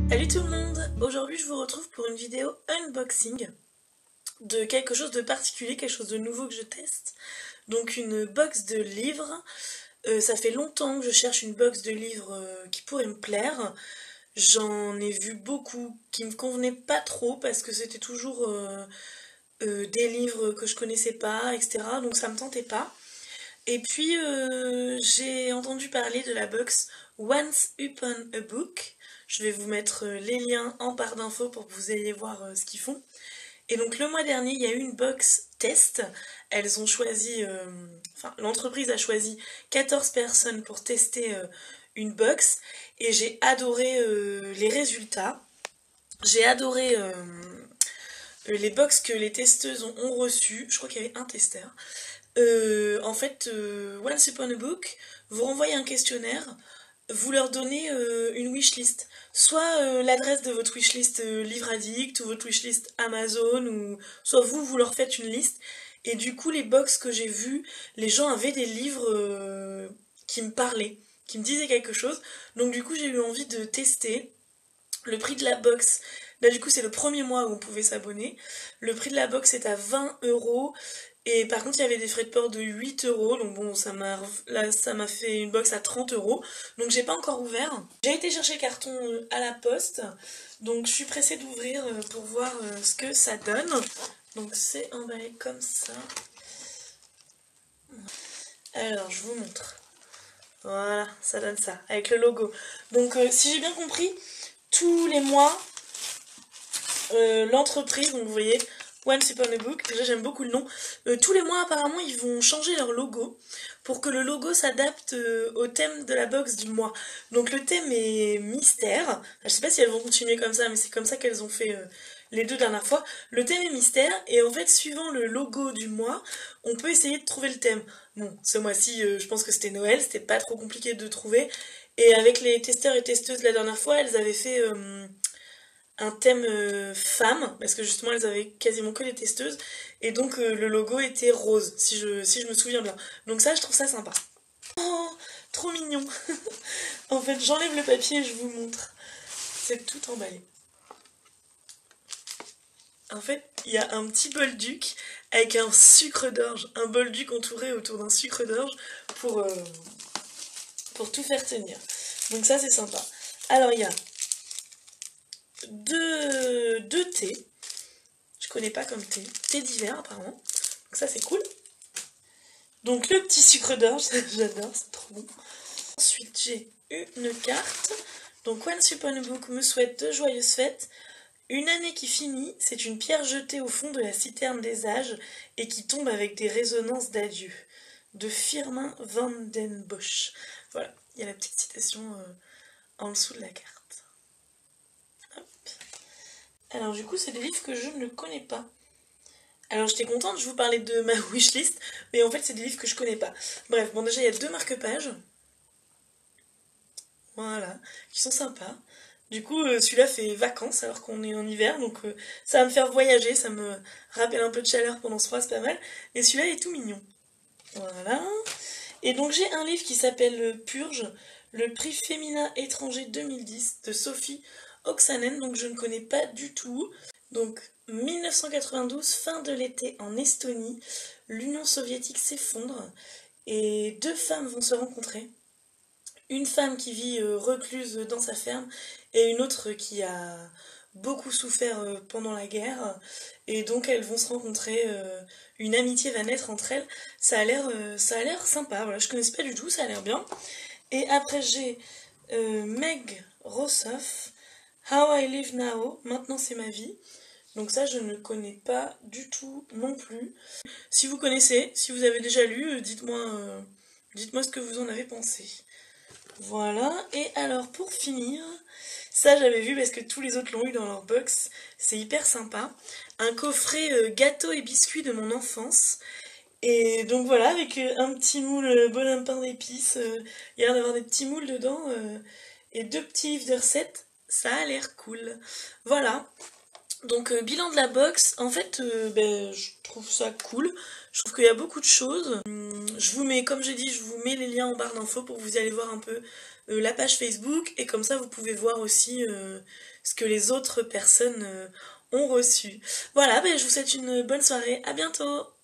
Salut tout le monde! Aujourd'hui je vous retrouve pour une vidéo unboxing de quelque chose de particulier, quelque chose de nouveau que je teste. Donc une box de livres. Ça fait longtemps que je cherche une box de livres qui pourrait me plaire. J'en ai vu beaucoup qui me convenaient pas trop parce que c'était toujours des livres que je connaissais pas, etc. Donc ça me tentait pas. Et puis j'ai entendu parler de la box Once Upon a Book. Je vais vous mettre les liens en barre d'infos pour que vous ayez voir ce qu'ils font. Et donc le mois dernier, il y a eu une box test. Elles ont choisi, l'entreprise a choisi 14 personnes pour tester une box. Et j'ai adoré les résultats. J'ai adoré les box que les testeuses ont reçues. Je crois qu'il y avait un testeur. Once Upon a Book, vous renvoyez un questionnaire, vous leur donnez une wishlist. Soit l'adresse de votre wishlist Livre Addict ou votre wishlist Amazon, ou soit vous leur faites une liste. Et du coup, les box que j'ai vues, les gens avaient des livres qui me parlaient, qui me disaient quelque chose. Donc du coup, j'ai eu envie de tester. Le prix de la box, là du coup c'est le premier mois où on pouvait s'abonner. Le prix de la box est à 20 €. Et par contre, il y avait des frais de port de 8 €. Donc bon, ça m'a fait une box à 30 €. Donc j'ai pas encore ouvert. J'ai été chercher le carton à la poste. Donc je suis pressée d'ouvrir pour voir ce que ça donne. Donc c'est emballé comme ça. Alors je vous montre. Voilà, ça donne ça, avec le logo. Donc si j'ai bien compris, tous les mois, l'entreprise, donc vous voyez, Once Upon a Book, déjà j'aime beaucoup le nom, tous les mois apparemment ils vont changer leur logo pour que le logo s'adapte au thème de la box du mois. Donc le thème est mystère, je sais pas si elles vont continuer comme ça, mais c'est comme ça qu'elles ont fait les 2 dernières fois. Le thème est mystère, et en fait suivant le logo du mois, on peut essayer de trouver le thème. Bon, ce mois-ci je pense que c'était Noël, c'était pas trop compliqué de trouver, et avec les testeurs et testeuses la dernière fois, elles avaient fait un thème femme, parce que justement elles avaient quasiment que les testeuses, et donc le logo était rose, si je me souviens bien. Donc ça, je trouve ça sympa. Oh, trop mignon. En fait, j'enlève le papier et je vous montre. C'est tout emballé. En fait, il y a un petit bolduc avec un sucre d'orge, un bolduc entouré autour d'un sucre d'orge pour tout faire tenir. Donc ça, c'est sympa. Alors, il y a deux thés. Je connais pas comme thé d'hiver apparemment. Donc ça c'est cool. Donc le petit sucre d'orge, j'adore, c'est trop bon. Ensuite j'ai une carte. Donc Once Upon a Book me souhaite de joyeuses fêtes. Une année qui finit, c'est une pierre jetée au fond de la citerne des âges et qui tombe avec des résonances d'adieu. De Firmin van den Bosch. Voilà, il y a la petite citation en dessous de la carte. Alors du coup, c'est des livres que je ne connais pas. Alors j'étais contente, je vous parlais de ma wishlist, mais en fait c'est des livres que je connais pas. Bref, bon déjà il y a 2 marque-pages. Voilà, qui sont sympas. Du coup, celui-là fait vacances alors qu'on est en hiver, donc ça va me faire voyager, ça me rappelle un peu de chaleur pendant ce froid, c'est pas mal. Et celui-là est tout mignon. Voilà. Et donc j'ai un livre qui s'appelle Purge, le prix féminin étranger 2010 de Sophie Oksanen, donc je ne connais pas du tout. Donc 1992, fin de l'été en Estonie, l'Union soviétique s'effondre et 2 femmes vont se rencontrer. Une femme qui vit recluse dans sa ferme et une autre qui a beaucoup souffert pendant la guerre, et donc elles vont se rencontrer, une amitié va naître entre elles. Ça a l'air sympa, voilà, je connaissais pas du tout, ça a l'air bien. Et après j'ai Meg Rossoff, How I Live Now, maintenant c'est ma vie. Donc ça je ne connais pas du tout non plus. Si vous connaissez, si vous avez déjà lu, dites-moi ce que vous en avez pensé. Voilà, et alors pour finir, ça j'avais vu parce que tous les autres l'ont eu dans leur box, c'est hyper sympa, un coffret gâteaux et biscuits de mon enfance. Et donc voilà, avec un petit moule bonhomme pain d'épices, il y a l'air d'avoir des petits moules dedans, et 2 petits livres de recettes, ça a l'air cool. Voilà, donc bilan de la box, en fait je trouve ça cool, je trouve qu'il y a beaucoup de choses. Je vous mets, comme j'ai dit, je vous mets les liens en barre d'infos pour que vous allez voir un peu la page Facebook, et comme ça vous pouvez voir aussi ce que les autres personnes ont reçu. Voilà, ben, je vous souhaite une bonne soirée, à bientôt!